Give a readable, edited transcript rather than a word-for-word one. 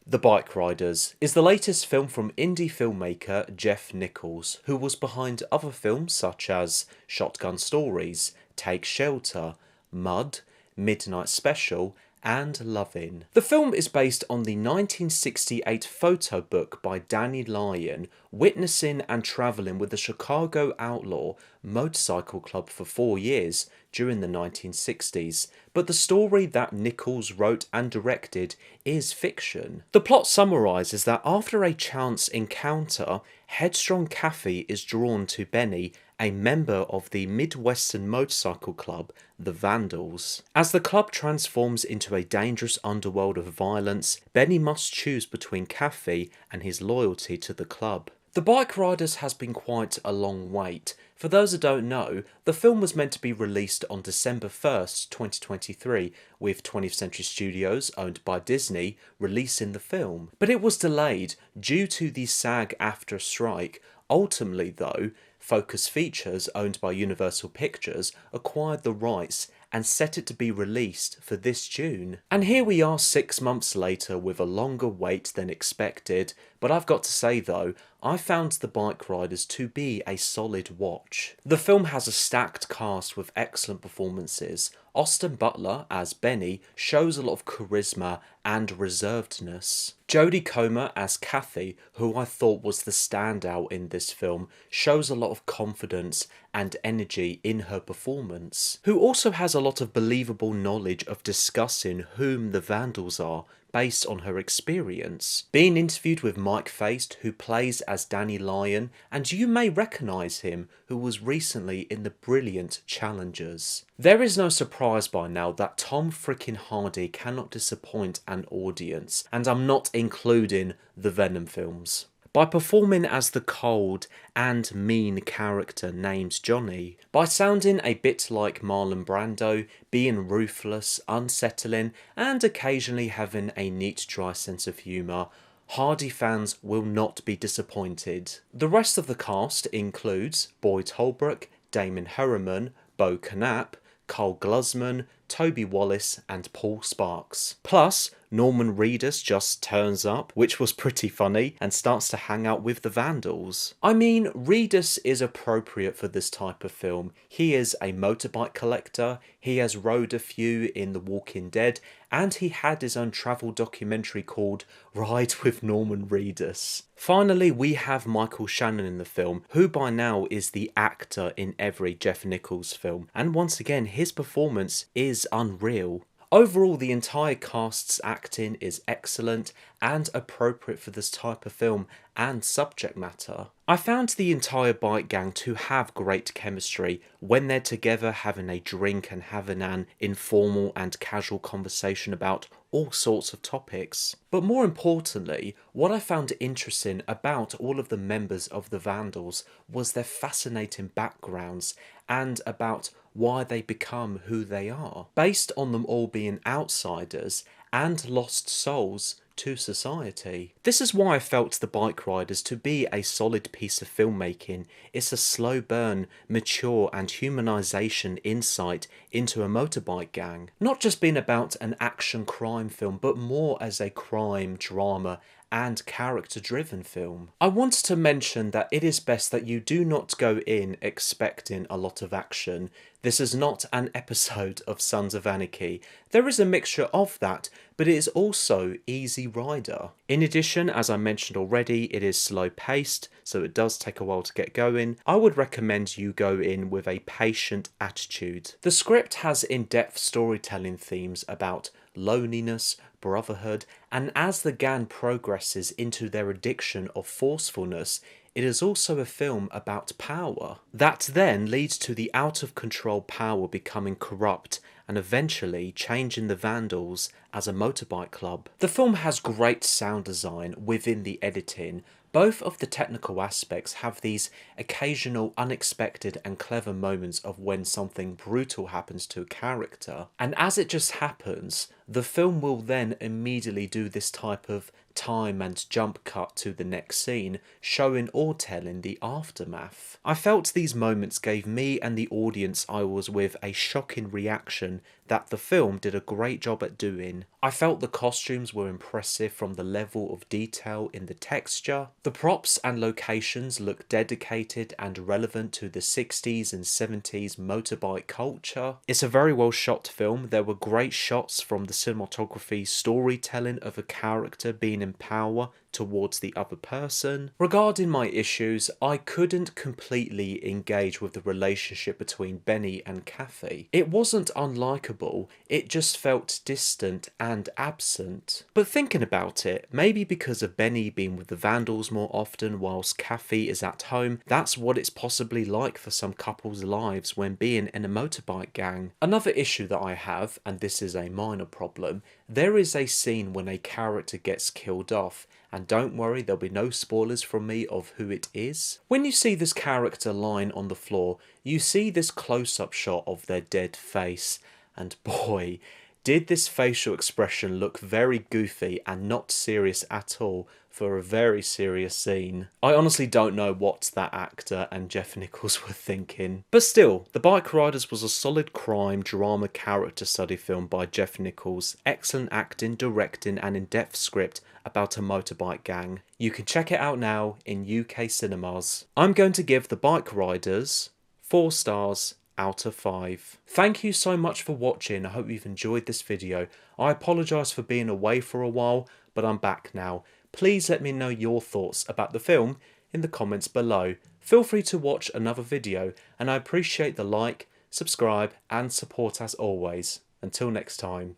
The Bikeriders is the latest film from indie filmmaker Jeff Nichols, who was behind other films such as Shotgun Stories, Take Shelter, Mud, Midnight Special, and Lovin'. The film is based on the 1968 photo book by Danny Lyon, witnessing and travelling with the Chicago Outlaw Motorcycle Club for 4 years during the 1960s, but the story that Nichols wrote and directed is fiction. The plot summarises that after a chance encounter, headstrong Kathy is drawn to Benny, a member of the Midwestern motorcycle club, the Vandals. As the club transforms into a dangerous underworld of violence, Benny must choose between Kathy and his loyalty to the club. The Bikeriders has been quite a long wait. For those who don't know, the film was meant to be released on December 1st, 2023, with 20th Century Studios, owned by Disney, releasing the film. But it was delayed due to the SAG-AFTRA strike. Ultimately though, Focus Features, owned by Universal Pictures, acquired the rights and set it to be released for this June. And here we are 6 months later with a longer wait than expected, but I've got to say though, I found The Bikeriders to be a solid watch. The film has a stacked cast with excellent performances. Austin Butler as Benny shows a lot of charisma and reservedness. Jodie Comer as Kathy, who I thought was the standout in this film, shows a lot of confidence and energy in her performance, who also has a lot of believable knowledge of discussing whom the Vandals are based on her experience. Being interviewed with Mike Faced, who plays as Danny Lyon, and you may recognise him, who was recently in the brilliant Challengers. There is no surprise by now that Tom frickin' Hardy cannot disappoint an audience, and I'm not including the Venom films, by performing as the cold and mean character named Johnny, by sounding a bit like Marlon Brando, being ruthless, unsettling, and occasionally having a neat dry sense of humour. Hardy fans will not be disappointed. The rest of the cast includes Boyd Holbrook, Damon Herriman, Bo Knapp, Carl Glusman, Toby Wallace and Paul Sparks. Plus, Norman Reedus just turns up, which was pretty funny, and starts to hang out with the Vandals. I mean, Reedus is appropriate for this type of film. He is a motorbike collector, he has rode a few in The Walking Dead, and he had his own travel documentary called Ride with Norman Reedus. Finally, we have Michael Shannon in the film, who by now is the actor in every Jeff Nichols film, and once again his performance is unreal. Overall, the entire cast's acting is excellent and appropriate for this type of film and subject matter. I found the entire bike gang to have great chemistry when they're together having a drink and having an informal and casual conversation about all sorts of topics. But more importantly, what I found interesting about all of the members of the Vandals was their fascinating backgrounds and about why they become who they are, based on them all being outsiders and lost souls to society. This is why I felt The Bikeriders to be a solid piece of filmmaking. It's a slow burn, mature and humanisation insight into a motorbike gang. Not just being about an action crime film, but more as a crime, drama and character-driven film. I wanted to mention that it is best that you do not go in expecting a lot of action. This is not an episode of Sons of Anarchy. There is a mixture of that, but it is also easy rider. In addition, as I mentioned already, it is slow paced, so it does take a while to get going. I would recommend you go in with a patient attitude. The script has in-depth storytelling themes about loneliness, brotherhood, and as the gang progresses into their addiction of forcefulness, it is also a film about power. That then leads to the out-of-control power becoming corrupt and eventually changing the Vandals as a motorbike club. The film has great sound design within the editing. Both of the technical aspects have these occasional unexpected and clever moments of when something brutal happens to a character. And as it just happens, the film will then immediately do this type of time and jump cut to the next scene, showing or telling the aftermath. I felt these moments gave me and the audience I was with a shocking reaction that the film did a great job at doing. I felt the costumes were impressive from the level of detail in the texture. The props and locations looked dedicated and relevant to the 60s and 70s motorbike culture. It's a very well shot film. There were great shots from the cinematography, storytelling of a character being in power towards the other person. Regarding my issues, I couldn't completely engage with the relationship between Benny and Kathy. It wasn't unlikable, it just felt distant and absent. But thinking about it, maybe because of Benny being with the Vandals more often whilst Kathy is at home, that's what it's possibly like for some couples' lives when being in a motorbike gang. Another issue that I have, and this is a minor problem, there is a scene when a character gets killed off, and don't worry, there'll be no spoilers from me of who it is. When you see this character lying on the floor, you see this close-up shot of their dead face, and boy, did this facial expression look very goofy and not serious at all for a very serious scene. I honestly don't know what that actor and Jeff Nichols were thinking. But still, The Bikeriders was a solid crime drama character study film by Jeff Nichols. Excellent acting, directing and in-depth script about a motorbike gang. You can check it out now in UK cinemas. I'm going to give The Bikeriders 4 stars out of 5. Thank you so much for watching. I hope you've enjoyed this video. I apologise for being away for a while, but I'm back now. Please let me know your thoughts about the film in the comments below. Feel free to watch another video, and I appreciate the like, subscribe and support as always. Until next time.